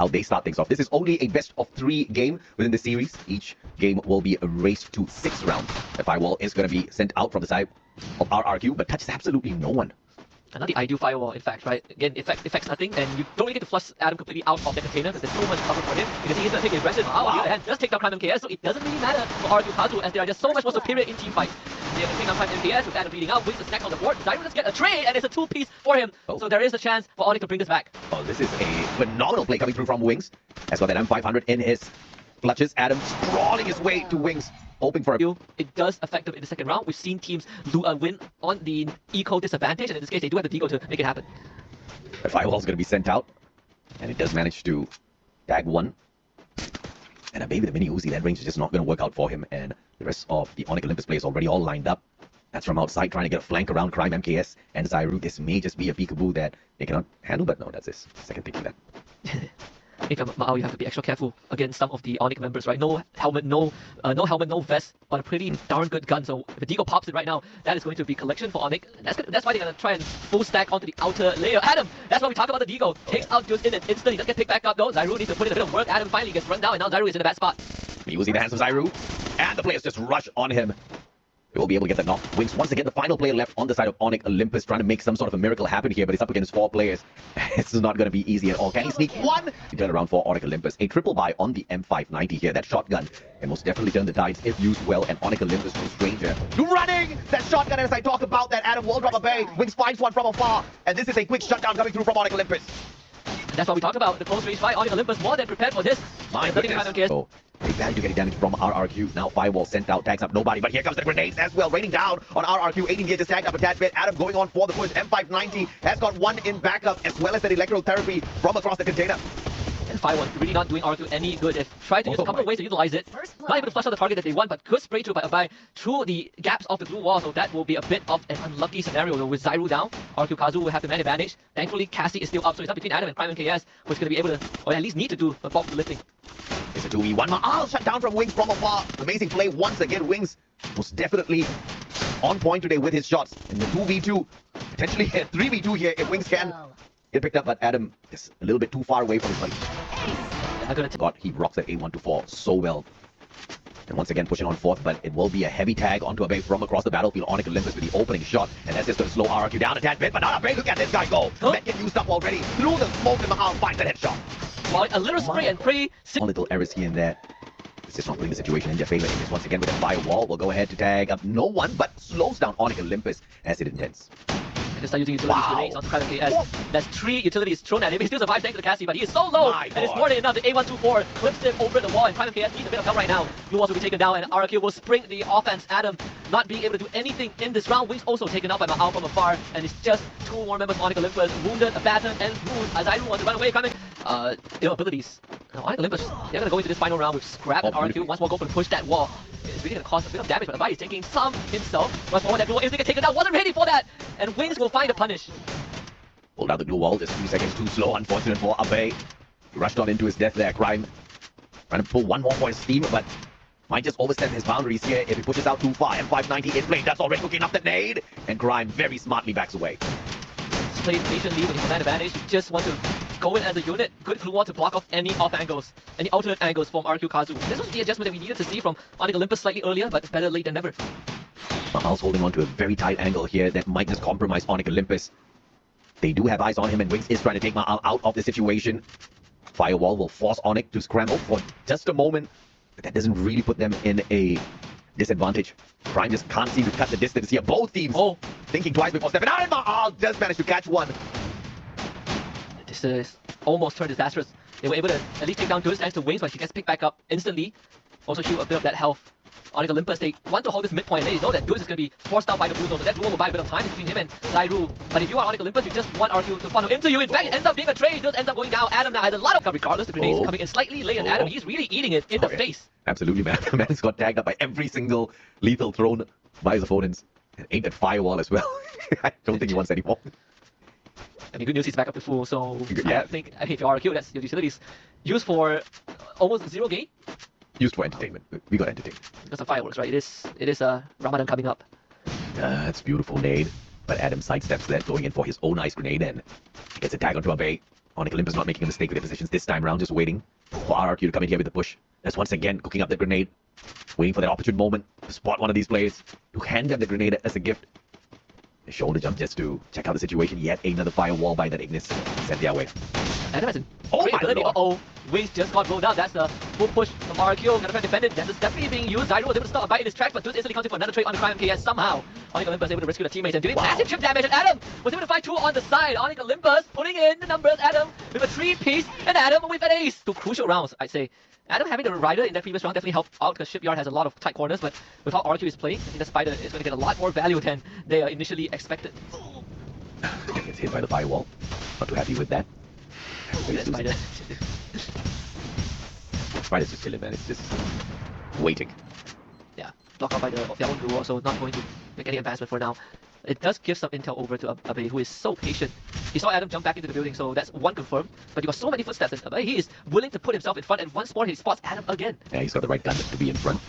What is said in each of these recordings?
how they start things off. This is only a best of 3 game within the series. Each game will be raced to 6 rounds. The firewall is going to be sent out from the side of RRQ, but touches absolutely no one. Not the ideal firewall, in fact, right? Again, affects nothing, and you don't really get to flush Adam completely out of the container because there's so much cover for him. Because he's going to take the aggressive out on the other hand, just take down Prime MKS, so it doesn't really matter for RQ Kazu as they are just so much more superior in team fights. They're going to take down Prime MKS with Adam bleeding out, wins the snack on the board. Zyro just get a trade, and it's a 2-piece for him. So there is a chance for ONIC to bring this back. Oh, this is a phenomenal play coming through from Wings. Has got that M500 in his clutches. Adam crawling his way to Wings, hoping for a... It does affect them in the second round. We've seen teams win on the eco disadvantage, and in this case, they do have the Deagle to make it happen. The firewall's going to be sent out, and it does manage to tag one. And maybe the mini Uzi, that range is just not going to work out for him, and the rest of the ONIC Olympus players already all lined up. That's from outside, trying to get a flank around Crime, MKS, and Zyro. This may just be a peekaboo that they cannot handle, but no, that's his second thinking that. If you're Mao, you have to be extra careful against some of the ONIC members, right? No helmet, no vest, but a pretty darn good gun. So if the Deagle pops it right now, that is going to be collection for ONIC. That's why they're gonna try and full stack onto the outer layer. Adam, that's why we talk about the Deagle. Takes out Deuce in an instant. He doesn't get picked back up though. Zyro needs to put in a bit of work. Adam finally gets run down, and now Zyro is in a bad spot. Using the hands of Zyro, and the players just rush on him. He will be able to get the knock. Wings once again, the final player left on the side of ONIC Olympus, trying to make some sort of a miracle happen here, but he's up against 4 players. This is not going to be easy at all. Can he sneak one? He turned around for ONIC Olympus. A triple buy on the M590 here. That shotgun can most definitely turn the tides if used well, and ONIC Olympus no stranger. Running! That shotgun, as I talk about, that Adam will drop a bay. Wings finds one from afar, and this is a quick shutdown coming through from ONIC Olympus. And that's what we talked about. The close range fight. ONIC Olympus more than prepared for this. My goodness. So, they managed to get damage from RRQ. Now Firewall sent out, tags up nobody, but here comes the grenades as well, raining down on RRQ. 18 here just tagged up a tad bit. Adam going on for the push. M590 has got one in backup, as well as that electrotherapy from across the container. And Firewall really not doing RQ any good. They've tried to use a couple of ways to utilize it. Not able to flush out the target that they want, but could spray through by through the gaps of the blue wall, so that will be a bit of an unlucky scenario though. With Zyro down, RQ Kazu will have the man advantage. Thankfully, Cassie is still up, so it's up between Adam and Prime MKS, who's going to be able to, or at least need to do a bulk lifting. It's a 2v1. Ma'al shut down from Wings from afar. Amazing play once again. Wings most definitely on point today with his shots. In the 2v2, potentially a 3v2 here if Wings can get picked up, but Adam is a little bit too far away from his buddy. He rocks at A1 to 4 so well. And once again pushing on 4th, but it will be a heavy tag onto a bay from across the battlefield. ONIC Olympus with the opening shot, and that's just going to slow RRQ down a tad bit, but not a bay. Look at this guy go. Met get used up already. Through the smoke, and Ma'al finds that headshot. Well, a little spray and pray. One little errors here and there. It's just not putting the situation in their favor. It is once again with a firewall. We'll go ahead to tag up no one, but slows down ONIC Olympus as it intends. And start using utilities grenades on Prime MKS. That's 3 utilities thrown at him. He still survives thanks to the Cassie, but he is so low, and it's more than enough. The A124 clips him over the wall, and Prime MKS needs a bit of help right now. Blue walls will be taken down, and RRQ will spring the offense. Adam not being able to do anything in this round. Wings also taken out by Ma'al from afar, and it's just 2 more members of ONIC Olympus wounded, battered, and bruised as Zyro wants to run away. Prime abilities. Now, ONIC Olympus, they're going to go into this final round with Scrap and RRQ. Once more go for to push that wall. It's really going to cause a bit of damage, but Abai is taking some himself. Once more, that blue wall is going to get taken down. Wasn't ready for that, and Wings will find a punish. Pulled out the blue wall, just 2 seconds too slow, unfortunate for Abai. He rushed on into his death there, Crime. Trying to pull one more for his team, but might just overstep his boundaries here if he pushes out too far. M590 in play, that's already cooking up the nade, and Crime very smartly backs away. Just played patiently with his command advantage. You just want to go in as a unit. Good blue wall to block off any off angles, any alternate angles from RQ Kazu. This was the adjustment that we needed to see from ONIC Olympus slightly earlier, but better late than never. Ma'al's holding on to a very tight angle here that might just compromise ONIC Olympus. They do have eyes on him, and Wings is trying to take Ma'al out of the situation. Firewall will force ONIC to scramble for just a moment, but that doesn't really put them in a disadvantage. Prime just can't seem to cut the distance here. Both teams thinking twice before stepping out, and Ma'al does manage to catch one. This is almost turned disastrous. They were able to at least take down Deuce thanks to Wings, but she gets picked back up instantly. Also shoot a bit of that health. ONIC Olympus, they want to hold this midpoint, and they know that Deuce is going to be forced out by the blue zone, so that blue will buy a bit of time between him and Zyro. But if you are ONIC Olympus, you just want RQ to funnel into you. In fact, it ends up being a trade. Deuce ends up going down. Adam now has a lot of cover, regardless the grenades coming in slightly late, and Adam, he's really eating it in the face. Absolutely, man. The man's got tagged up by every single lethal thrown by his opponents. And aimed at Firewall as well. I don't think he wants any more. I mean, good news, he's back up to full, so yeah. I think if you're RQ, that's your utilities. Used for almost 0 gain. Used for entertainment. We got entertainment. Because of fireworks, right? It is Ramadan coming up. That's beautiful nade. But Adam sidesteps that, going in for his own ice grenade, and gets a tag onto a bay. ONIC Olympus not making a mistake with their positions this time around, just waiting for RRQ to come in here with the push. That's once again cooking up the grenade, waiting for that opportune moment to spot one of these players, to hand them the grenade as a gift. A shoulder jump just to check out the situation. Yet another firewall by that Ignis sent their way. Adam has a great ability. Wings just got rolled out. That's the full push from RQ. Gonna try to defend it. That's definitely being used. Zyro was able to stop a bite in his track, but Dude instantly comes in for another trade on the Crime MKS somehow. ONIC Olympus was able to rescue the teammates and doing massive chip damage. And Adam was able to find 2 on the side. ONIC Olympus putting in the numbers. Adam with a 3-piece, and Adam with an ace. 2 crucial rounds, I'd say. Adam having the rider in that previous round definitely helped out because Shipyard has a lot of tight corners, but with how RQ is playing, I think the Spider is going to get a lot more value than they initially expected. Gets hit by the firewall. Not too happy with that. Spider. Spider's just chilling, man. It's just waiting. Yeah, blocked out by their own rule, so not going to make any advancement for now. It does give some intel over to Abe, who is so patient. He saw Adam jump back into the building, so that's one confirmed. But you got so many footsteps, and Abe, he is willing to put himself in front, and once more he spots Adam again. Yeah, he's got the right gun to be in front.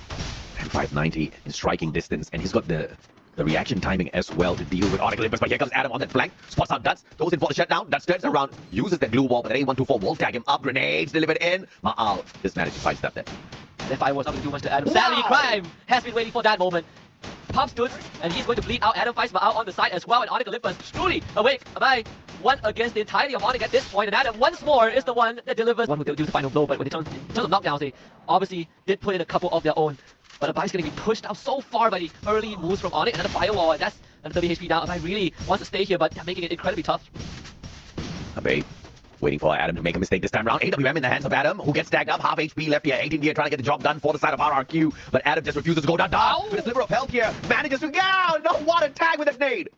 And 590 in striking distance, and he's got the reaction timing as well to deal with ONIC Olympus. But here comes Adam on that flank, spots out Duts, goes in for the shutdown. Duts turns around, uses the glue wall, but A124 will tag him up. Grenades delivered in. Ma'al just managed to sidestep that. That fire was not going to do much to Adam. Sadly, Crime has been waiting for that moment. Pops Dudes, and he's going to bleed out. Adam fights Ma'al on the side as well, and ONIC Olympus truly awake. Abai, one against the entirety of ONIC at this point, and Adam once more is the one that delivers. One who do the final blow, but when in terms of knockdowns, they obviously did put in a couple of their own. But Abai's going to be pushed out so far by the early moves from ONIC. Another firewall, and that's another 30 HP now. Abai really wants to stay here, but they're making it incredibly tough. Abai waiting for Adam to make a mistake this time round. AWM in the hands of Adam, who gets tagged up, half HP left here. 18 gear trying to get the job done for the side of RRQ, but Adam just refuses to go down. With a sliver of health here, manages to go. No, what a tag with a nade.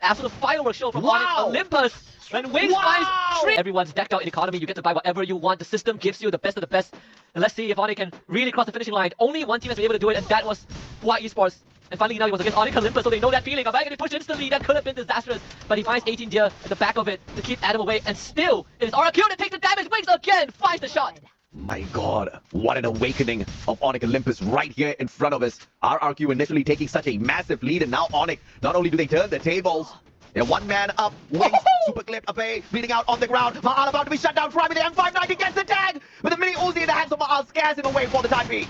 After the fireworks show from ONIC Olympus, when Wings finds Trick, everyone's decked out in economy. You get to buy whatever you want. The system gives you the best of the best. And let's see if ONIC can really cross the finishing line. Only one team has been able to do it, and that was Hua Esports. And finally now he was against ONIC Olympus, so they know that feeling. Am I getting pushed instantly? That could have been disastrous. But he finds 18 gear at the back of it to keep Adam away. And still, it is RRQ that takes the damage. Wings again finds the shot. My God, what an awakening of ONIC Olympus right here in front of us. RRQ initially taking such a massive lead, and now ONIC, not only do they turn the tables, they're one man up. Wings, super clip, Abe bleeding out on the ground. Ma'al about to be shut down. Priming the M590 gets the tag with a mini Uzi in the hands of Ma'al, scares him away for the time being.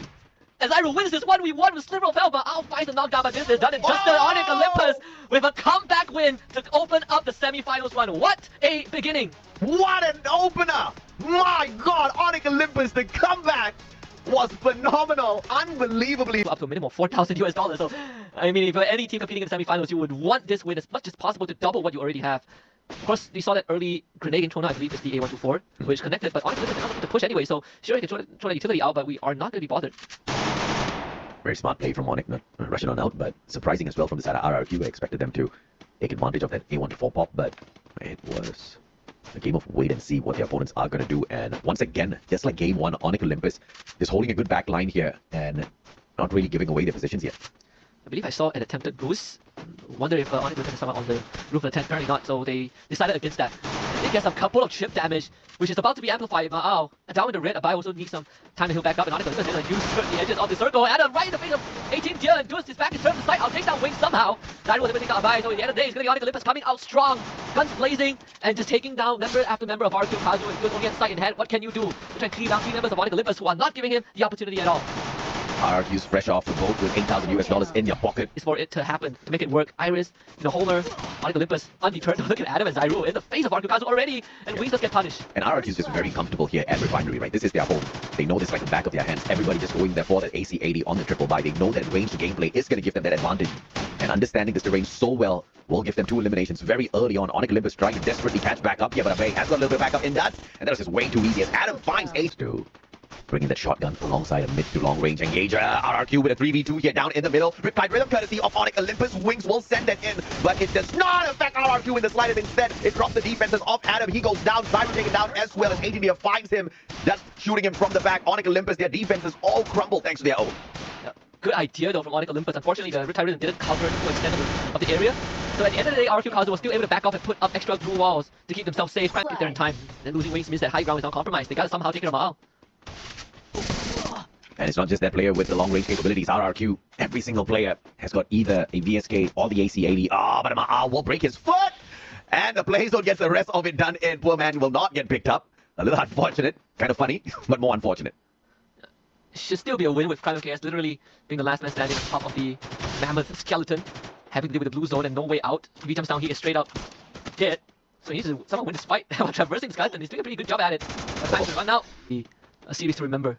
As Zyro wins this 1v1 with sliver of health, but Ma'al finds the knockdown, but this is done in just ONIC Olympus with a comeback win to open up the semi-finals run. What a beginning! What an opener! My God, ONIC Olympus, the comeback was phenomenal, unbelievably. Up to a minimum of 4,000 US dollars. So, I mean, if any team competing in the semi-finals, you would want this win as much as possible to double what you already have. Of course, we saw that early grenade in Trona, I believe, is the A124, which connected, but ONIC Olympus is not looking to push anyway, so sure, you can throw that utility out, but we are not going to be bothered. Very smart play from ONIC, not rushing on out, but surprising as well from the side of RRQ. I expected them to take advantage of that A124 pop, but it was a game of wait and see what their opponents are going to do. And once again, just like game 1, ONIC Olympus is holding a good back line here and not really giving away their positions yet. I believe I saw an attempted boost. Wonder if ONIC Olympus has someone on the roof of the tent. Apparently not, so they decided against that. They get a couple of chip damage, which is about to be amplified. Ma'al down in the red. Abai also needs some time to heal back up, and ONIC Olympus is going to use the edges of the circle. Adam right in the face of 18 gear, and Duist is back in terms of sight. I'll take down Wings somehow. Zyro was able to take out Abai, so at the end of the day, it's going to be ONIC Olympus coming out strong. Guns blazing, and just taking down member after member of RQ. Kazu and Duist only has sight in hand. What can you do? To try and clean down 3 members of ONIC Olympus who are not giving him the opportunity at all. RRQ's fresh off the boat with 8,000 US dollars in their pocket. It's for it to happen, to make it work. Iris, Homer, ONIC Olympus, undeterred. Look at Adam and Zyro in the face of RQ Kazu already, and Wings just get punished. And RRQ's just very comfortable here at Refinery, right? This is their home. They know this like the back of their hands. Everybody just going there for that AC-80 on the triple buy. They know that ranged gameplay is going to give them that advantage. And understanding this terrain so well will give them 2 eliminations very early on. ONIC Olympus trying to desperately catch back up here, but Abe has got a little bit of backup in that. And that was just way too easy as Adam finds H2. Bringing that shotgun alongside a mid to long range engager. RRQ with a 3v2 here down in the middle. Riptide Rhythm courtesy of ONIC Olympus. Wings will send it in, but it does not affect RRQ in the slightest. Instead, it drops the defenses of Adam. He goes down. Zyro taken down as well as 18 here finds him. That's shooting him from the back. ONIC Olympus, their defenses all crumble thanks to their own. Good idea though from ONIC Olympus. Unfortunately, the Riptide Rhythm didn't cover the full extent of the area. So at the end of the day, RQ Kazu was still able to back off and put up extra blue walls to keep themselves safe if they're in time. Then losing Wings means that high ground is now compromised. They gotta somehow take it on out. And it's not just that player with the long-range capabilities, RRQ. Every single player has got either a VSK or the AC-80. But Ma'al will break his foot. And the play zone gets the rest of it done in. Poor man will not get picked up. A little unfortunate. Kind of funny, but more unfortunate. Should still be a win with Crime of KS literally being the last man standing on top of the mammoth skeleton, having to deal with the blue zone and no way out. If he jumps down, he is straight up dead. So he needs to somehow win this fight while traversing the skeleton. He's doing a pretty good job at it. But time to run out. A series to remember.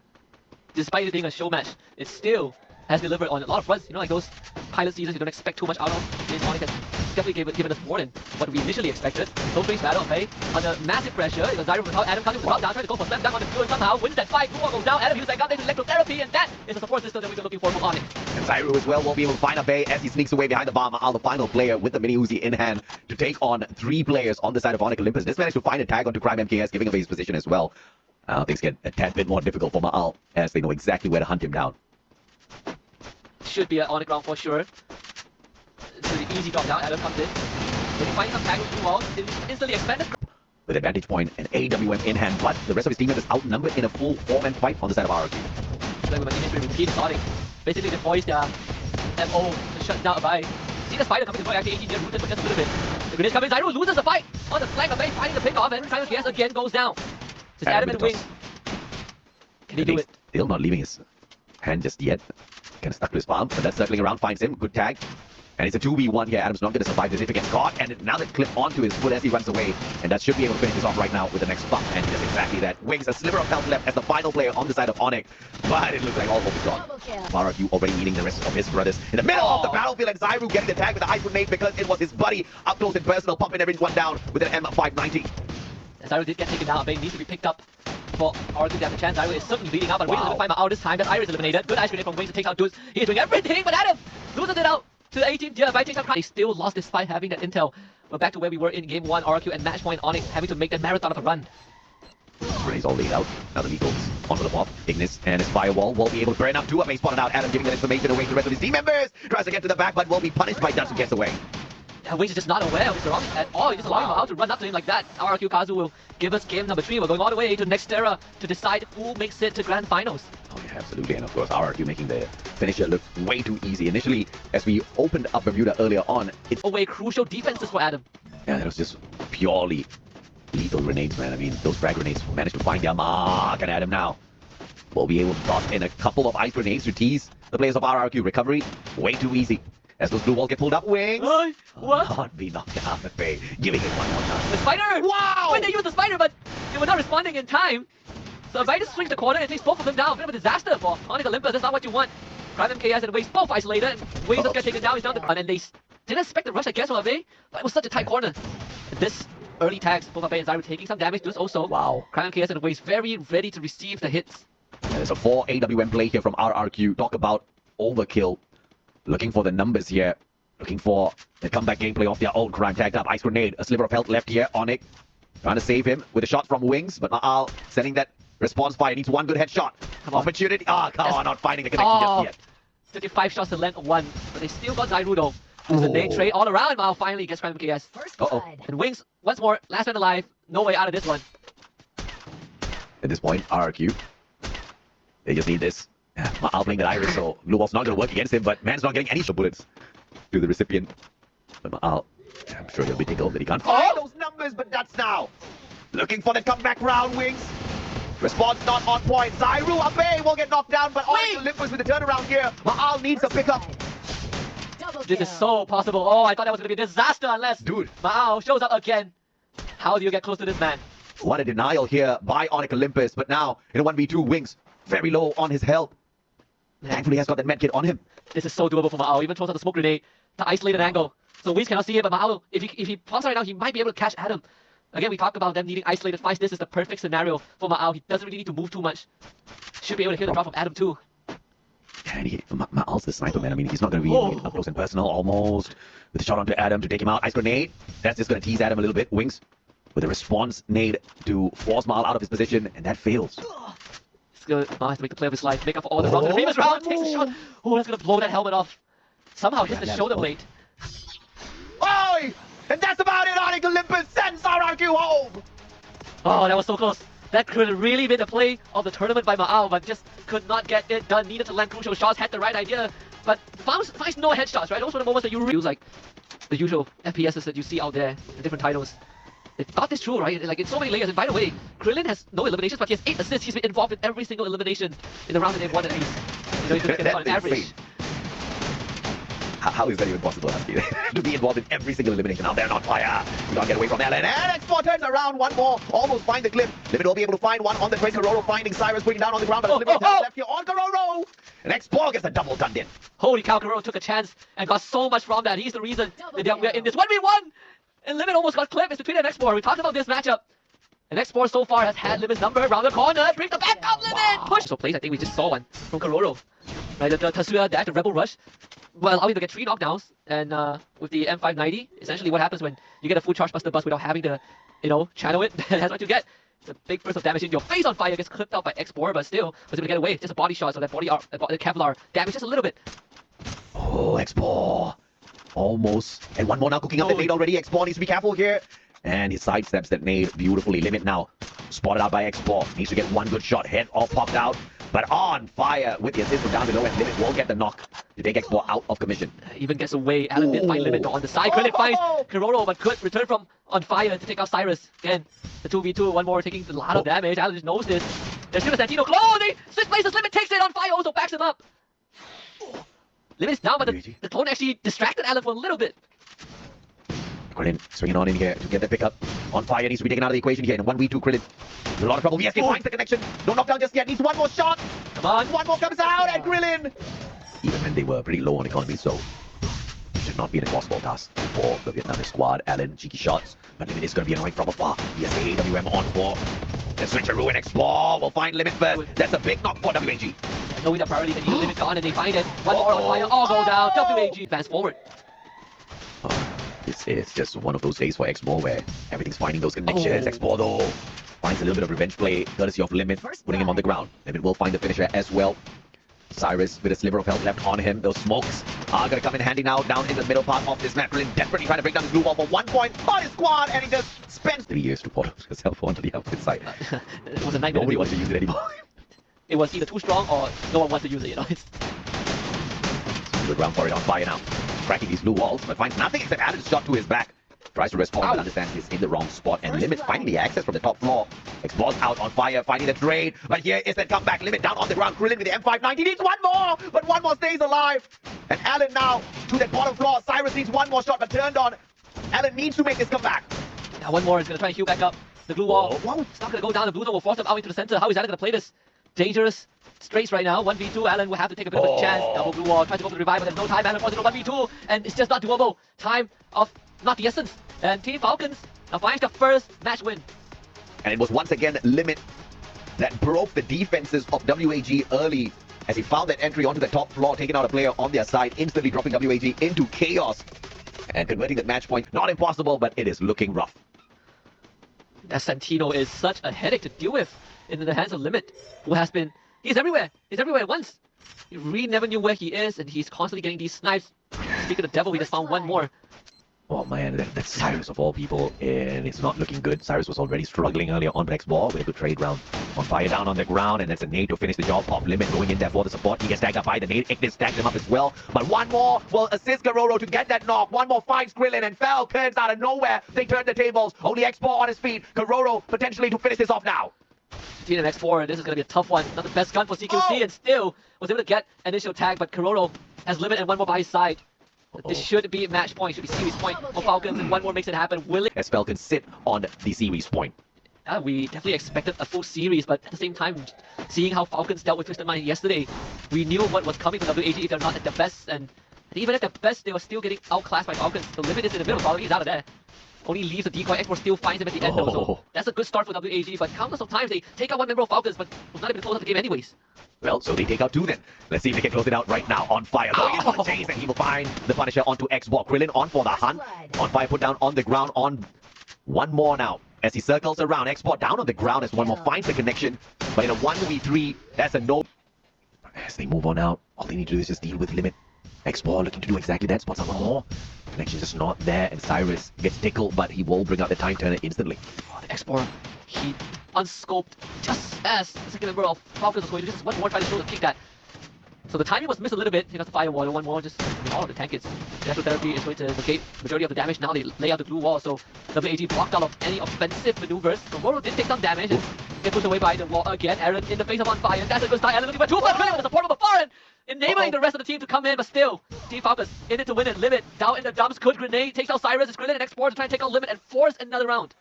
Despite it being a show match, it still has delivered on a lot of fronts. You know, like those pilot seasons you don't expect too much out of. This ONIC has definitely given us more than what we initially expected. Close range battle, okay? Under massive pressure, it was Zyro without Adam coming down, trying to go for slam dunk on the field and somehow wins that fight. Blue goes down, Adam uses that gun, there's electrotherapy, and that is the support system that we've been looking for from ONIC. And Zyro as well will be able to find a bay as he sneaks away behind the bar. Ma'al, the final player with the mini Uzi in hand to take on 3 players on the side of ONIC Olympus. Just managed to find a tag onto Crime MKS, giving away his position as well. Things get a tad bit more difficult for Ma'al as they know exactly where to hunt him down. Should be an ONIC round for sure. It's really easy drop down, Adam comes in. Then he finds some tag with blue walls, instantly expanded. With advantage point and AWM in hand, but the rest of his team members outnumbered in a full 4-man fight on the side of RRQ. Playing with my teammates will repeat starting. Basically they voice their MO to shut down by. See the spider coming to actually 18 rooted for just a little bit. The grenades coming, Zyro loses the fight on the flank of Bay, fighting the pick off, and Crime of KS again goes down. Just Adam and Wings. Can he do it? Still not leaving his hand just yet. Kind of stuck to his palm, but that's circling around, finds him. Good tag. And it's a 2v1 here. Adam's not going to survive this if he gets caught. And now they clip onto his foot as he runs away. And that should be able to finish this off right now with the next bump. And just exactly that. Wings a sliver of health left as the final player on the side of ONIC. But it looks like all hope is gone. RRQ already meeting the rest of his brothers in the middle of the battlefield. And Zyro getting the tag with the ice grenade because it was his buddy up close and personal, pumping everyone down with an M590. Zyro did get taken down. Bay needs to be picked up for RRQ to have a chance. Zyro is certainly leading out, but Wings is going to find out this time. That Iris eliminated. Good ice grenade from Wings to take out dudes. He is doing everything, but Adam loses it out to the 18th tier by taking out. They still lost despite having that intel. We're back to where we were in game 1. RRQ and match point ONIC having to make that marathon of a run. Rene's all laid out. Now the legals onto the pop. Ignis and his firewall will be able to burn up 2 up. They spotted out. Adam giving that information away to the rest of his team members. Tries to get to the back, but will be punished by Dutch who gets away. Wings is just not aware of his surroundings at all. He's just allowing him out to run up to him like that. RRQ Kazu will give us game number 3. We're going all the way to next era to decide who makes it to grand finals. Oh yeah, absolutely. And of course, RRQ making the finisher look way too easy. Initially, as we opened up Bermuda earlier on, it's away crucial defenses for Adam. Yeah, that was just purely lethal grenades, man. I mean, those frag grenades managed to find their mark, and Adam now will be able to toss in a couple of ice grenades to tease the players of RRQ. Recovery, way too easy. As those blue walls get pulled up, Wings what? Not be knocked out of Bay, giving it one more time. The spider! Wow! When they used the spider, but they were not responding in time. So Bay just swings the corner and takes both of them down. A bit of a disaster for ONIC Olympus. That's not what you want. Crime MKS and Wings both isolated, and Wings just get taken down. He's down the run, and they didn't expect the rush, I guess, from Bay, but it was such a tight corner. And this early tags, both Bay and Zyro taking some damage to us also. Wow. Crime MKS and Wings very ready to receive the hits. And there's a 4 AWM play here from RRQ. Talk about overkill. Looking for the numbers here. Looking for the comeback gameplay of their own. Crime tagged up. Ice grenade. A sliver of health left here. ONIC trying to save him with a shot from Wings. But Ma'al sending that response fire. Needs one good headshot. Opportunity. Come on. Not finding the connection just yet. 55 shots to land 1. But they still got Zyro though. There's a nade trade all around. Ma'al finally gets Crime MKS. And Wings, once more. Last man alive. No way out of this one. At this point, RRQ. They just need this. Ma'al playing that Iris, so blue wall's not going to work against him. But man's not getting any shot bullets to the recipient. But Ma'al, I'm sure he'll be tickled that he can't find those numbers, but that's now. Looking for the comeback round, Wings. Response not on point. Zyro Abe will get knocked down, but ONIC Olympus with the turnaround here. Ma'al needs a pickup. This is so possible. Oh, I thought that was going to be a disaster unless Ma'al shows up again. How do you get close to this man? What a denial here by ONIC Olympus, but now in a 1v2, Wings very low on his health. Thankfully, he has got that medkit on him. This is so doable for Ma'al. Even throws out the smoke grenade to isolate an angle. So Wings cannot see it, but Ma'al, if he pops right now, he might be able to catch Adam. Again, we talk about them needing isolated fights. This is the perfect scenario for Ma'al. He doesn't really need to move too much. Should be able to hear the drop from Adam too. Yeah, and Ma'al's the sniper, man. I mean, he's not going to be up close and personal, almost. With a shot onto Adam to take him out. Ice grenade. That's just going to tease Adam a little bit. Wings with a response nade to force Ma'al out of his position, and that fails. Ma'al has to make the play of his life. Make up for all the wrong. The famous round takes a shot. Oh, that's going to blow that helmet off. Somehow hits the shoulder blade. Oh, and that's about it. ONIC Olympus sends RRQ home. Oh, that was so close. That could have really been the play of the tournament by Ma'al, but just could not get it done. Needed to land crucial shots, had the right idea, but finds no headshots, right? Those were the moments that you really like. the usual FPSs that you see out there in different titles. They got this true, right? Like, in so many layers. And by the way, Krillin has no eliminations, but he has 8 assists. He's been involved in every single elimination in the round that they've won at least. You know, if you look at it on average. How is that even possible, Husky? To be involved in every single elimination. Now they're on fire. You can't get away from Alan. And X4 turns around one more. Almost find the clip. Limit will be able to find one on the train. Karoro finding Cyrus, putting down on the ground. But Limit left here on Karoro. And X4 gets a double done in. Holy cow, Karoro took a chance and got so much from that. He's the reason that we're in this 1v1. And Limit almost got clipped. It's between an X4. We talked about this matchup. And X4 so far has had Limit's number around the corner. Brings the back up, Limit! Push! So plays, I think we just saw one from Karoro. Right, the Tatsuya dash, the Rebel Rush. Well, allowing to get 3 knockdowns, and with the M590, essentially what happens when you get a full charge buster bust without having to, you know, channel it, that's what you get. It's a big burst of damage in your face on fire, gets clipped out by X4, but still was able to get away. Just a body shot, so that body the Kevlar damage just a little bit. Oh, X4. Almost. And one more now cooking up the nade already. X4 needs to be careful here. And he sidesteps that nade beautifully. Limit now spotted out by X4. Needs to get one good shot. Head all popped out. But on fire with the assist from down below, and Limit won't get the knock to take X4 out of commission. Even gets away. Alan did find Limit on the side. Krillin finds Karoro, but could return from on fire to take out Cyrus. Again, the 2v2, one more taking a lot of damage. Alan just knows this. There's still a Santino. Oh, they switch places. Limit takes it on fire, also backs him up. Limit's down, but the clone actually distracted Alan for a little bit. Krillin swinging on in here to get the pickup. On fire needs to be taken out of the equation here. In 1v2, Krillin. A lot of trouble. Yes, he finds the connection. No knockdown just yet. Needs one more shot. Come on. One more comes out, and Krillin. Even when they were pretty low on economy, so should not be an impossible task for the Vietnamese squad. Alan, cheeky shots. But Limit is going to be annoying from afar. Yes, AWM on for the switcheroo, and X4 will find Limit first. That's a big knock for WAG. Knowing the priority, they need a Limit gone, and they find it. One more on fire. All go down. WAG advance forward. This is just one of those days for X4 where everything's finding those connections. X4 though finds a little bit of revenge play, courtesy of Limit, putting him on the ground. Limit will find the finisher as well. Cyrus with a sliver of health left on him. Those smokes are going to come in handy now down in the middle part of this map. Krillin desperately trying to break down his blue wall for 1 point on his squad, and he just spends 3 years to port himself onto the outfit side. It was a nightmare. Nobody wants to use it anymore. It was either too strong or no one wants to use it, you know. It's good round for it on fire now. Cracking these blue walls, but finds nothing except Alan's shot to his back. Tries to respond, but understands he's in the wrong spot, and Limit finding the access from the top floor. X4's out on fire, finding the trade, but here is that comeback. Limit down on the ground. Krillin with the M590 needs one more, but one more stays alive. And Alan now to that bottom floor. Cyrus needs one more shot, but turned on. Alan needs to make this comeback. Now one more is going to try and heal back up the blue wall. It's not going to go down. The blue wall will force him out into the center. How is Alan going to play this? Dangerous straights right now. 1v2. Alan will have to take a bit of a chance. Double blue wall. Tries to go for the revive, but there's no time. Alan forces it on 1v2, and it's just not doable. Time of not the essence. And Team Falcons now finds the first match win. And it was once again Limit that broke the defenses of WAG early as he found that entry onto the top floor, taking out a player on their side, instantly dropping WAG into chaos and converting that match point. Not impossible, but it is looking rough. That Santino is such a headache to deal with in the hands of Limit, who has been... He's everywhere at once. He never knew where he is, and he's constantly getting these snipes. Speaking of the devil, we just found one more. Oh man, that's Cyrus of all people, and it's not looking good. Cyrus was already struggling earlier on, but X4 with a good trade round. On fire down on the ground, and that's a nade to finish the job. Pop Limit going in there for the support. He gets tagged up by the nade. Ignis tags him up as well. But one more will assist Karoro to get that knock. One more finds Krillin, and Falcons out of nowhere. They turn the tables. Only X4 on his feet. Karoro potentially to finish this off now. Team X4, this is going to be a tough one. Not the best gun for CQC, and still was able to get initial tag, but Karoro has Limit and one more by his side. This should be match point, should be series point for Falcons, and one more makes it happen. Will it? As Falcons sit on the series point. We definitely expected a full series, but at the same time, seeing how Falcons dealt with Twisted Mind yesterday, we knew what was coming from WAG if they're not at their best, and even at their best, they were still getting outclassed by Falcons. The Limit is in the middle, Falcons is out of there. Only leaves the decoy. X4 still finds him at the end though, so that's a good start for WAG, but countless of times they take out one member of Falcons, but was not able to close out the game anyways. Well, so they take out 2 then. Let's see if they can close it out right now. On fire, going in for the chase, and he will find the Punisher onto X4. Krillin on for the hunt. On fire, put down on the ground on one more now. As he circles around, X4 down on the ground as one more finds the connection. But in a 1v3, that's a no. As they move on out, all they need to do is just deal with Limit. X4 looking to do exactly that, spots out one more. Connection just not there, and Cyrus gets tickled, but he will bring out the time turner instantly. Oh, the X4, he unscoped just as the second member of Falcons was going to just one more try to show the kick that So the timing was missed a little bit. He got the firewall. One more, just all of the tank hits. Natural therapy is going to negate majority of the damage. Now they lay out the glue wall, so WAG blocked out of any offensive maneuvers. So Wolrd did take some damage and get pushed away by the wall again. Aaron in the face of on fire. That's a good start. Aaron looking for 2 plus with the support of a foreign, enabling the rest of the team to come in, but still, Team Falcons in it to win it. Limit down in the dumps. Good grenade takes out Cyrus. It's grenade and export to try and take out Limit and force another round.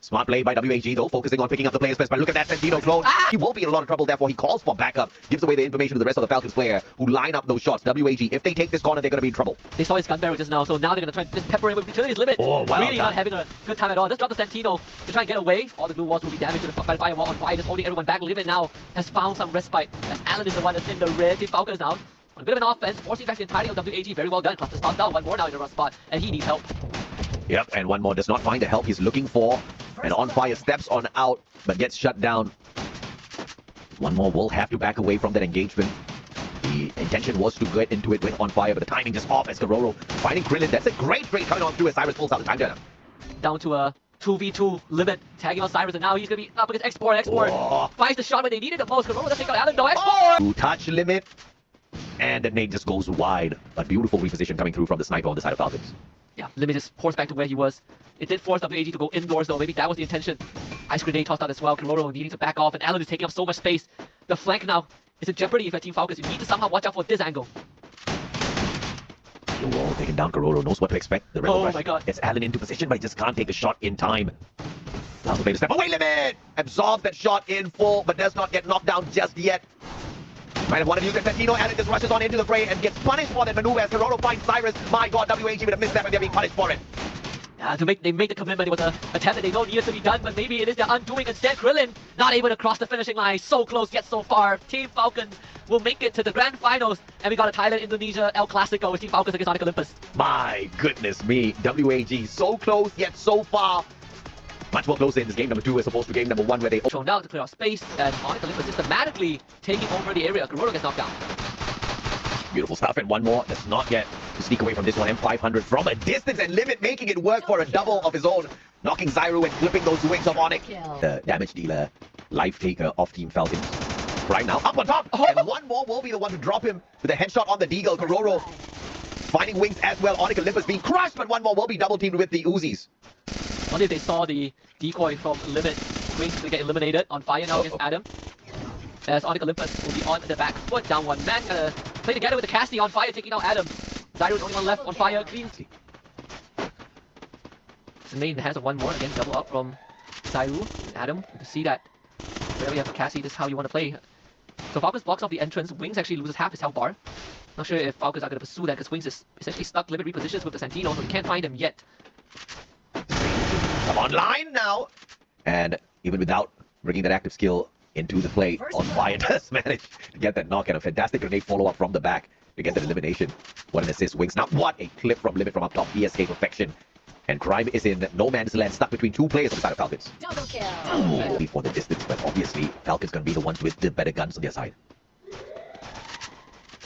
Smart play by WAG though, focusing on picking up the players first. But look at that Santino clone. He will be in a lot of trouble, therefore he calls for backup. Gives away the information to the rest of the Falcons player who line up those shots. WAG, if they take this corner, they're going to be in trouble. They saw his gun barrel just now, so now they're going to try and just pepper him with utilities. Limit. Oh, wow, really not having a good time at all. Just drop the Santino to try and get away. All the blue walls will be damaged by the firewall on fire, just holding everyone back. Limit now has found some respite as Alan is the one that's in the red. Team Falcons now on a bit of an offense, forcing back the entirety of WAG. Very well done. Cluster spot down. One more now in the rough spot, and he needs help. Yep, and one more does not find the help he's looking for. And on fire steps on out, but gets shut down. One more will have to back away from that engagement. The intention was to get into it with on fire, but the timing just off as Karoro finding Krillin. That's a great trade coming on through as Cyrus pulls out the time turner. Down to a 2v2 Limit, tagging on Cyrus, and now he's going to be up against Export. Export finds the shot when they needed the most. Karoro does take out Alan though. Export! To touch Limit, and the nade just goes wide. A beautiful reposition coming through from the sniper on the side of Falcons. Yeah, Limit just forced back to where he was. It did force WAG to go indoors though, maybe that was the intention. Ice grenade tossed out as well, Karoro needing to back off, and Alan is taking up so much space. The flank now is in jeopardy if you're Team Falcons. You need to somehow watch out for this angle. The wall taking down, Karoro knows what to expect. The rebel rush my god. gets Alan into position, but he just can't take the shot in time. Now the step away, Limit! Absorbs that shot in full, but does not get knocked down just yet. Might have wanted to use that Santino, Alan just rushes on into the fray and gets punished for that maneuver as Karoro finds Cyrus. My god, WAG would have missed that, but they're being punished for it. They made the commitment. It was an attempt that they don't need it to be done, but maybe it is their undoing. Instead, Krillin not able to cross the finishing line. So close yet so far. Team Falcons will make it to the grand finals, and we got a Thailand, Indonesia, El Clasico with Team Falcons against ONIC Olympus. My goodness me, WAG so close yet so far. Much more closer in this game number 2 as opposed to game number 1 where they shown out to clear out space, and ONIC Olympus systematically taking over the area. Karoro gets knocked down. Beautiful stuff, and one more does not get to sneak away from this one. M500 from a distance, and Limit making it work for a double of his own, knocking Zyru and clipping those wings of ONIC. The damage dealer, life taker of Team Falcons. Right now, up on top, and one more will be the one to drop him with a headshot on the Deagle. Karoro finding wings as well. ONIC Olympus being crushed, but one more will be double teamed with the Uzis. Wonder if they saw the decoy from Limit. Wings to get eliminated on fire now against Adam. As ONIC Olympus will be on the back foot, down one man. Gonna play together with the Cassie on fire, taking out Adam. Zyru is the only one left on fire, clean. It's in the hands of one more, again double up from Zyru. Adam, you can see that where we have the Cassie, this is how you want to play. So Falcons blocks off the entrance, Wings actually loses half his health bar. Not sure if Falcons are going to pursue that because Wings is essentially stuck, Limit repositions with the Santino, so we can't find him yet. Come online now! And even without bringing that active skill into the play, on fire does manage to get that knock and a fantastic grenade follow-up from the back to get that elimination. What an assist, Wings. Now what a clip from Limit from up top. ESK perfection. And Crime is in no man's land, stuck between 2 players on the side of Falcons. Double kill. For the distance, but obviously Falcons gonna be the ones with the better guns on their side.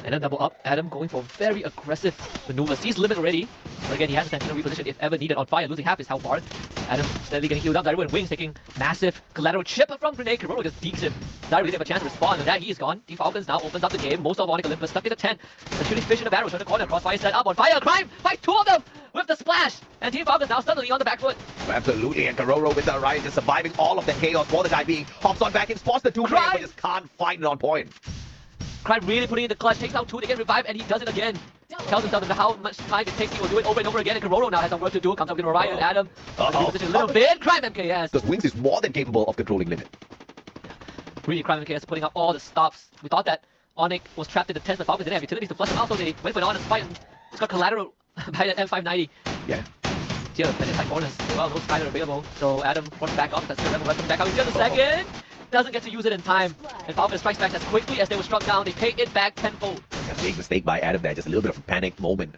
And then double up, Adam going for very aggressive maneuvers. Sees Limit already. But again, he has a Santino reposition if ever needed on fire, losing half his health bar. Adam steadily getting healed up. Zyru and Wings taking massive collateral chip from grenade. Karoro just deeks him. Zyru didn't have a chance to respond, and that he is gone. Team Falcons now opens up the game. Most of ONIC Olympus stuck in the 10. The shooting fish in the barrel, turn the corner, crossfire set up on fire. Crime fight 2 of them with the splash. And Team Falcons now suddenly on the back foot. Absolutely, and Karoro with the Ryan just surviving all of the chaos for the time being. Hops on back and spots the 2 players, but just can't find it on point. Crime really putting in the clutch, takes out 2 to get revived, and he does it again. Tells himself how much time it takes, he will do it over and over again, and Karoro now has some work to do. Comes up with Ryan and Adam. A little bit. Crime MKS. Because Wings is more than capable of controlling Limit. Really, Crime MKS putting up all the stops. We thought that ONIC was trapped in the 10th, but Falcons didn't have utilities to flush him out, so they went for an honest fight and just got collateral by the M590. Yeah. Here, plenty of tight corners. Well, those kind are available. So Adam runs back up. That's the rebel weapon back out. He's just a second. Doesn't get to use it in time. And Falcons strikes back as quickly as they were struck down. They pay it back tenfold. A big mistake by Adam there. Just a little bit of a panic moment.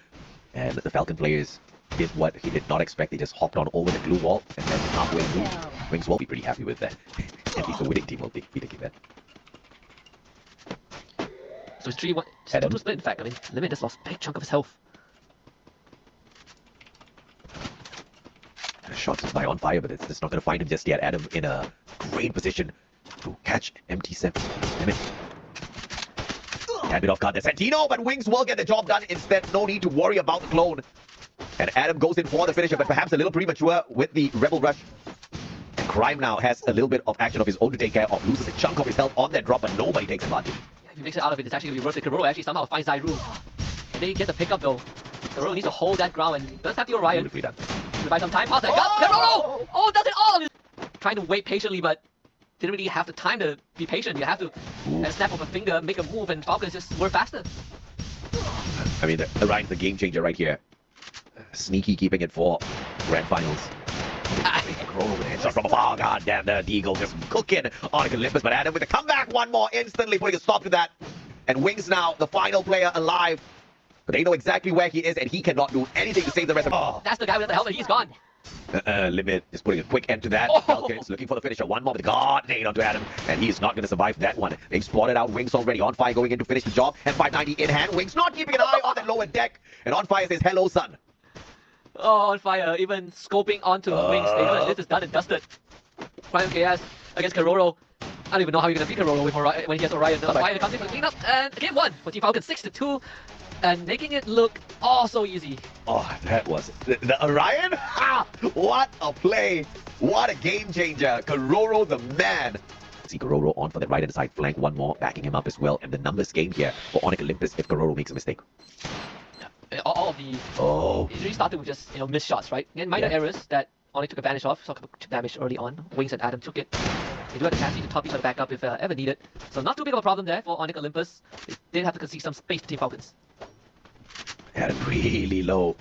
And the Falcon players did what he did not expect. They just hopped on over the glue wall and then halfway through. Wings will be pretty happy with that. At least the winning team will be taking that. So it's 3-1. It's 2-2 split, in fact. I mean, Limit just lost a big chunk of his health. Shots by on fire, but it's not going to find him just yet. Adam in a great position to catch MT7. Limit. Tad bit off guard there, Santino, but Wings will get the job done instead. No need to worry about the clone. And Adam goes in for the finisher, but perhaps a little premature with the Rebel Rush. And Crime now has a little bit of action of his own to take care of. Loses a chunk of his health on that drop, but nobody takes advantage. If he makes it out of it, it's actually going to be worth it. Karoro actually somehow finds Zairu. And they get the pickup though. Karoro needs to hold that ground and does have the Orion. Beautifully done. To buy some time. Pass that gun. Karoro! Oh, does it all! Trying to wait patiently, but didn't really have the time to be patient. You have to snap of a finger, make a move, and Falcons just were faster. I mean, Orion's the game changer right here. Sneaky keeping it for Grand Finals. Headshot from afar. God damn, the Deagle just cooking ONIC Olympus, but Adam with a comeback, one more, instantly putting a stop to that. And Wings now, the final player alive. But they know exactly where he is, and he cannot do anything to save the rest of them. Oh. That's the guy with the helmet, he's gone. Limit just putting a quick end to that. Falcons looking for the finisher. One more with God nade onto Adam, and he is not going to survive that one. They've spotted out Wings already. On fire going in to finish the job, and 590 in hand. Wings not keeping an eye on that lower deck, and On Fire says, "Hello, son." Oh, On Fire, even scoping onto Wings. They know that this is done and dusted. Prime KS against Karoro. I don't even know how you're going to beat Karoro when he has Orion. On Fire comes in for the cleanup, and game one for Team Falcons 6-2. And making it look so easy. Oh, that was the Orion. Ah, what a play! What a game changer! Karoro, the man. See Karoro on for the right hand side flank. One more backing him up as well, and the numbers game here for ONIC Olympus if Karoro makes a mistake. All of the it really started with just missed shots, right? And minor errors that ONIC took advantage of. Saw damage early on. Wings and Adam took it. They do have the capacity to top each other back up if ever needed. So not too big of a problem there for ONIC Olympus. They did have to concede some space to Team Falcons. Had it really low.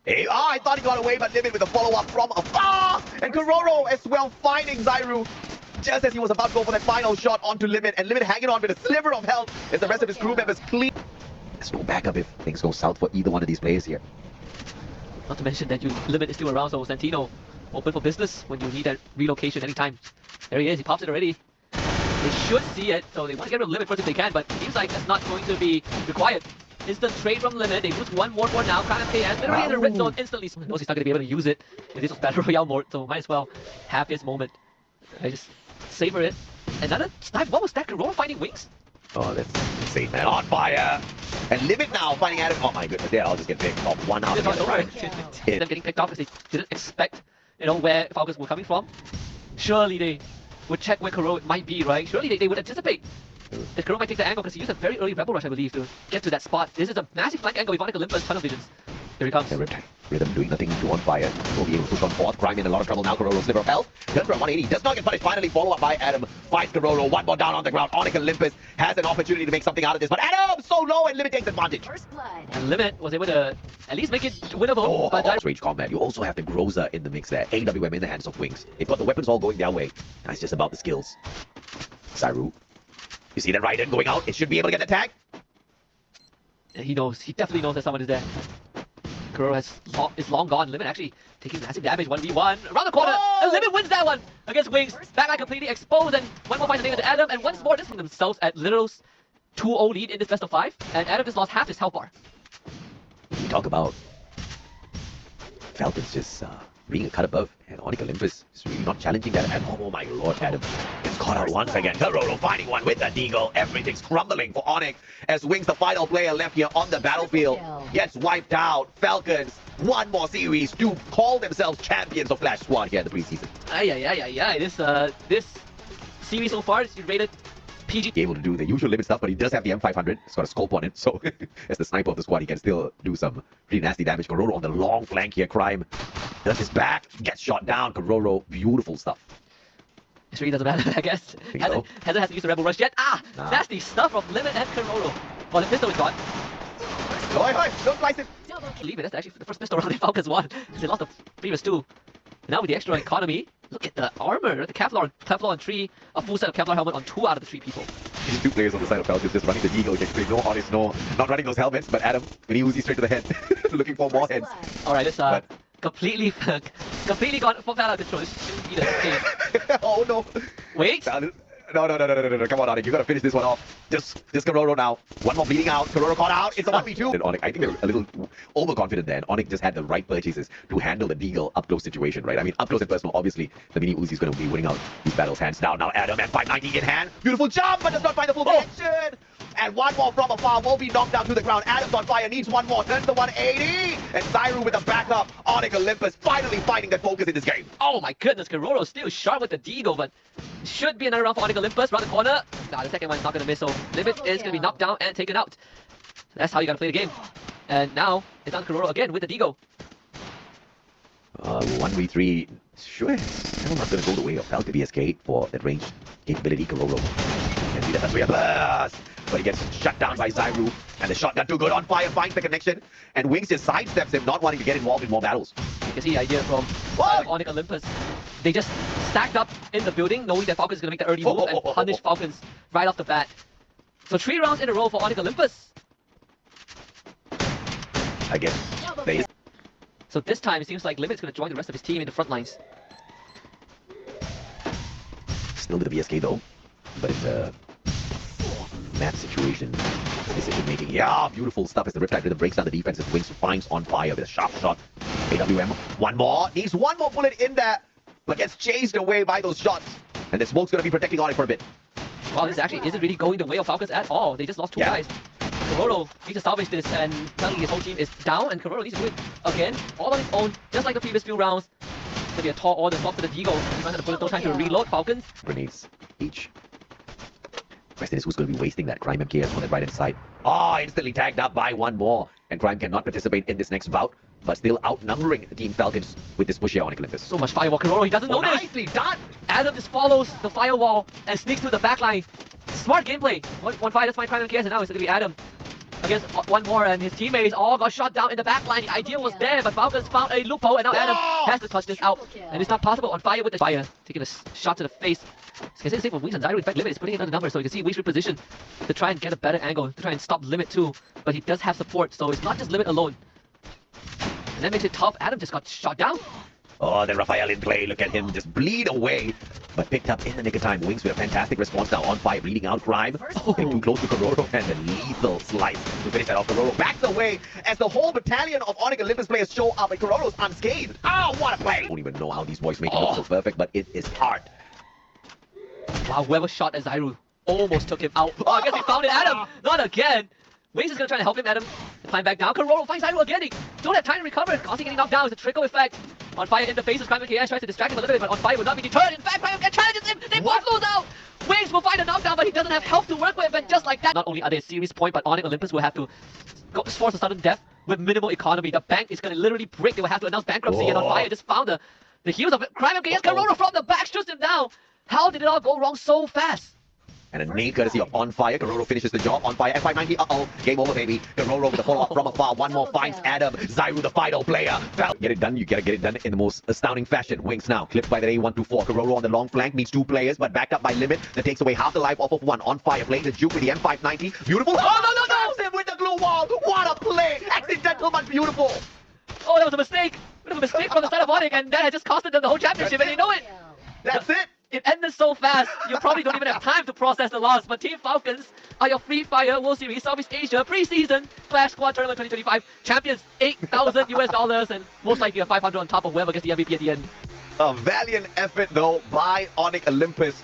Hey, I thought he got away, but Limit with a follow-up from afar! And Karoro as well finding Zairu just as he was about to go for that final shot onto Limit, and Limit hanging on with a sliver of health as the rest of his crew members clean. There's no backup if things go south for either one of these players here. Not to mention that Limit is still around, so Santino open for business when you need that relocation anytime. There he is, he pops it already. They should see it, so they want to get rid of Limit first if they can, but it seems like that's not going to be required. Instant trade from Limit. They lose one more for now. Crown and KS literally in the red zone instantly. Knows he's not going to be able to use it if this was Battle Royale mode, so might as well have his moment. I just savor it. Another snipe. What was that? Karoro finding Wings? Oh, that's insane, man. On fire! And Limit now finding Adam. Oh my goodness, I'll just get picked off one out of the right. Them getting picked off because they didn't expect, where Falcons were coming from. Surely they would check where Karoro might be, right? Surely they would anticipate that Karoro might take the angle because he used a very early Rebel Rush, I believe, to get to that spot. This is a massive flank angle with ONIC Olympus, tunnel visions. Here he comes. Rhythm doing nothing to On Fire. Will be able to push on fourth. Crime in a lot of trouble now. Karoro sliver of health. Turn for a 180. Does not get punished. Finally follow up by Adam. Finds Karoro. One more down on the ground. ONIC Olympus has an opportunity to make something out of this. But Adam so low and Limit takes advantage. First blood. And Limit was able to at least make it winnable. But Range combat. You also have the Groza in the mix there. AWM in the hands of Wings. They've got the weapons all going their way. Now it's just about the skills. Zairu. You see that right end going out? It should be able to get the tag. He knows. He definitely knows that someone is there. Karoro is long gone. Limit actually taking massive damage. 1v1 around the corner. And Limit wins that one against Wings. Backline completely exposed, and one more fight to Adam. And once more, this from themselves at Little's 2-0 lead in this best of 5. And Adam just lost half his health bar. We talk about Falcons just being a cut above, and ONIC Olympus is really not challenging that. And oh my lord, Adam gets caught out once again. Karoro finding one with the Deagle. Everything's crumbling for ONIC as Wings, the final player left here on the battlefield, gets wiped out. Falcons, one more series to call themselves champions of Flash Squad here in the preseason. This series so far is rated PG. Able to do the usual Limit stuff, but he does have the M500. It's got a scope on it, so as the sniper of the squad, he can still do some pretty nasty damage. Karoro on the long flank here. Crime does his back, gets shot down. Karoro, beautiful stuff. It really doesn't matter, I guess. Hasn't used the Rebel Rush yet. Nasty stuff from Limit and Karoro. Well, the pistol is gone. Oi, don't slice it. Leave it. That's actually the first pistol round the Falcons won, because they lost the previous 2. Now with the extra economy, look at the armor, the Kevlar on 3, a full set of Kevlar helmet on 2 out of the 3 people. These 2 players on the side of Falcons just running the Deagle. No honest, no, not running those helmets, but Adam, when he Uzi straight to the head, looking for more heads. Alright, this completely gone flat out of control. This shouldn't be the case. Oh no. Wait. No, come on, ONIC, you gotta finish this one off. Just Karoro now. One more bleeding out. Karoro caught out. It's a 1v2. And ONIC, I think they're a little overconfident there. And ONIC just had the right purchases to handle the Deagle up-close situation, right? I mean, up-close and personal, obviously, the mini Uzi is gonna be winning out these battles hands down. Now Adam and 590 in hand. Beautiful jump, but does not find the full connection. And one more from afar will be knocked down to the ground. Adam's on fire, needs one more, turns the 180. And Zyru with the backup. ONIC Olympus finally finding that focus in this game. Oh my goodness, Keroro still sharp with the Deagle, but should be another round for ONIC Olympus. Round the corner. Nah, the second one's not going to miss, so Limit is going to be knocked down and taken out. That's how you got to play the game. And now it's on Keroro again with the Deagle. 1v3. Sure, it's not going to go the way of Falcon BSK for that range capability. Keroro. You can see that that's way burst. But he gets shut down by Zyru. And the shotgun too good on fire, finds the connection. And Wings just sidesteps him, not wanting to get involved in more battles. You can see the idea from ONIC Olympus. They just stacked up in the building, knowing that Falcons is going to make the early move and punish Falcons right off the bat. So 3 rounds in a row for ONIC Olympus. I guess they... So this time it seems like Limit's going to join the rest of his team in the front lines. Still to the VSK though, but it's a map situation, decision making. Yeah, beautiful stuff as the Riptide Rhythm breaks down the defense as Wings finds on fire with a sharp shot. AWM, one more, needs one more bullet in there, but gets chased away by those shots. And the smoke's going to be protecting ONIC for a bit. Wow, this actually isn't really going the way of Falcons at all. They just lost 2 guys. Keroro needs to salvage this, and suddenly his whole team is down, and Keroro needs to do it again, all on his own, just like the previous few rounds. It's going to be a tall order, swap to the Deagle. He runs out of bullets, no time to reload Falcons. Grenades each. Question is who's going to be wasting that. Crime MKS on the right hand side. Oh, instantly tagged up by one more. And Crime cannot participate in this next bout, but still outnumbering the Team Falcons with this push here on ONIC Olympus. So much firewall. Keroro, he doesn't know this. Nicely done! Adam just follows the firewall and sneaks through the backline. Smart gameplay. One fight, that's my Crime MKS, and now it's going to be Adam against one more, and his teammates all got shot down in the backline. The idea was there, but Falcons found a loophole, and now Adam has to touch this out. And it's not possible on fire with the fire. Taking a shot to the face. It's the same for Wings and Zyru. In fact, Limit is putting in another number, so you can see Wings reposition to try and get a better angle, to try and stop Limit too. But he does have support, so it's not just Limit alone. And that makes it tough. Adam just got shot down. Oh, then Raphael in play. Look at him just bleed away. But picked up in the nick of time. Wings with a fantastic response now on fire, bleeding out Crime. Getting too close to Keroro, and the lethal slice to finish that off. Keroro backs away as the whole battalion of ONIC Olympus players show up, and Keroro's unscathed. Oh, what a play! I don't even know how these boys make it look so perfect, but it is hard. Wow, whoever shot at Zyru almost took him out. Oh, I guess he found it. Adam, not again. Wings is going to try to help him, Adam. Climb back down. Keroro finds Zyru again. He don't have time to recover. Causing getting knocked down. It's a trickle effect. On fire in the face of Crime MKS tries to distract him a little bit, but on fire will not be deterred. In fact, Crime MKS challenges him. They both lose out. Wings will find a knockdown, but he doesn't have health to work with, and just like that. Not only are they a series point, but ONIC Olympus will have to force a sudden death with minimal economy. The bank is going to literally break. They will have to announce bankruptcy, and on fire just found the heels of Crime MKS. Keroro from the back shoots him down. How did it all go wrong so fast? And a nade courtesy of On Fire. Keroro finishes the job. On Fire, F590. Uh-oh. Game over, baby. Keroro with the follow-up from afar. One more finds Adam. Zyru, the final player. Get it done. You gotta get it done in the most astounding fashion. Wings now. Clipped by the A124. Keroro on the long flank. Needs 2 players, but backed up by Limit. That takes away half the life off of one. On Fire playing the juke with the M590. Beautiful. Oh, no. Him with the glue wall. What a play. Accidental, but beautiful. Oh, that was a mistake. Bit of a mistake from the side of ONIC, and that had just costed them the whole championship, and they know it. That's it. It ended so fast, you probably don't even have time to process the loss. But Team Falcons are your Free Fire World Series Southeast Asia preseason Clash Squad Tournament 2025 champions. $8,000 US, and most likely a 500 on top of whoever gets the MVP at the end. A valiant effort though by ONIC Olympus.